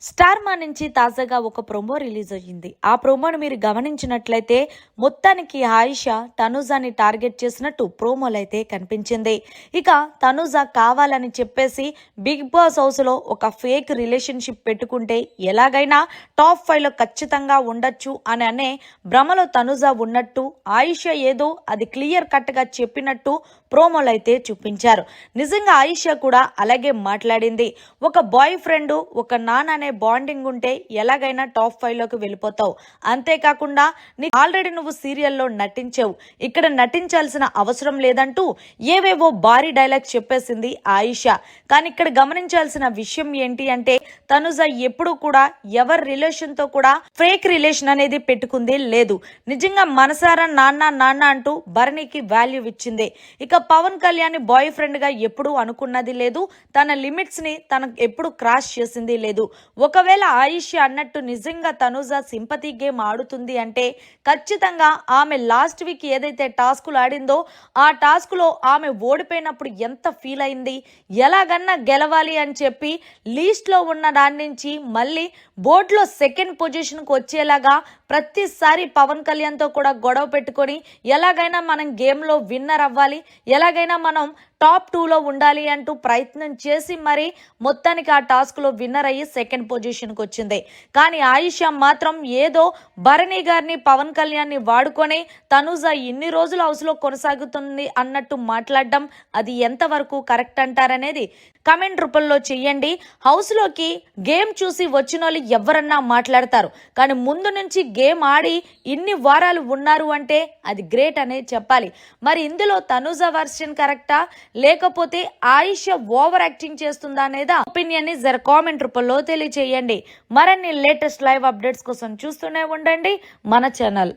Star మా నుంచి తాజాగా ఒక ప్రోమో రిలీజ్ అయ్యింది. ఆ ప్రోమోను మీరు గమనించినట్లయితే మొత్తానికి ఆయిష తనుజాని టార్గెట్ చేసినట్టు ప్రోమోలో అయితే కనిపించింది. ఇక తనుజ కావాలని చెప్పేసి బిగ్ బాస్ హౌస్ లో ఒక ఫేక్ రిలేషన్షిప్ పెట్టుకుంటే ఎలాగైనా టాప్ 5 లో ఖచ్చితంగా ఉండొచ్చు అని అనే భ్రమలో తనుజ ఉన్నట్టు ఆయిష ఏదో అది క్లియర్ కట్ గా చెప్పినట్టు ప్రోమోలు అయితే చూపించారు. నిజంగా ఆయిష కూడా అలాగే మాట్లాడింది. ఒక బాయ్ ఫ్రెండ్ ఒక నాన్న అనే బాండింగ్ ఉంటే ఎలాగైనా టాప్ 5 లోకి వెళ్ళిపోతావు. అంతేకాకుండా ఆల్రెడీ నువ్వు సీరియల్లో నటించావు, ఇక్కడ నటించాల్సిన అవసరం లేదంటూ ఏవేవో భారీ డైలాగ్స్ చెప్పేసింది ఆయిష. కానీ ఇక్కడ గమనించాల్సిన విషయం ఏంటి అంటే తనుజ ఎప్పుడు కూడా ఎవరి రిలేషన్ తో కూడా ఫేక్ రిలేషన్ అనేది పెట్టుకుంది లేదు. నిజంగా మనసారా నాన్న నాన్న అంటూ భరణికి వాల్యూ ఇచ్చింది. ఇక పవన్ కళ్యాణ్ బాయ్ ఫ్రెండ్ గా ఎప్పుడూ అనుకున్నది లేదు, తన లిమిట్స్ ని తన ఎప్పుడు క్రాస్ చేసింది లేదు. ఒకవేళ ఆయిష అన్నట్టు నిజంగా తనుజ సింపతి గేమ్ ఆడుతుంది అంటే ఖచ్చితంగా ఆమె లాస్ట్ వీక్ ఏదైతే టాస్కులు ఆడిందో ఆ టాస్క్ లో ఆమె ఓడిపోయినప్పుడు ఎంత ఫీల్ అయింది, ఎలాగన్నా గెలవాలి అని చెప్పి లీస్ట్ లో ఉన్న దాని నుంచి మళ్ళీ బోర్డులో సెకండ్ పొజిషన్ కు వచ్చేలాగా ప్రతిసారి పవన్ కళ్యాణ్ తో కూడా గొడవ పెట్టుకొని ఎలాగైనా మనం గేమ్ లో విన్నర్ అవ్వాలి, ఎలాగైనా మనం టాప్ 2 లో ఉండాలి అంటూ ప్రయత్నం చేసి మరి మొత్తానికి ఆ టాస్క్ లో విన్నర్ అయ్యి సెకండ్ పొజిషన్ కు వచ్చింది. కానీ ఆయిష మాత్రం ఏదో భరణి గారిని పవన్ కళ్యాణ్ ని వాడుకొని తనుజ ఇన్ని రోజులు హౌస్ లో కొనసాగుతుంది అన్నట్టు మాట్లాడడం అది ఎంతవరకు కరెక్ట్ అంటారనేది కమెంట్ రూపంలో చెయ్యండి. హౌస్ లోకి గేమ్ చూసి వచ్చిన వాళ్ళు ఎవరన్నా మాట్లాడతారు, కానీ ముందు నుంచి గేమ్ ఆడి ఇన్ని వారాలు ఉన్నారు అంటే అది గ్రేట్ అనేది చెప్పాలి. మరి ఇందులో తనుజ వర్షన్ కరెక్టా లేకపోతే ఆయిష ఓవర్ యాక్టింగ్ చేస్తుందా అనేది ఒపీనియన్ ని జర కామెంట్ రూపంలో తెలియచేయండి. మరిన్ని లేటెస్ట్ లైవ్ అప్డేట్స్ కోసం చూస్తూనే ఉండండి మన ఛానల్.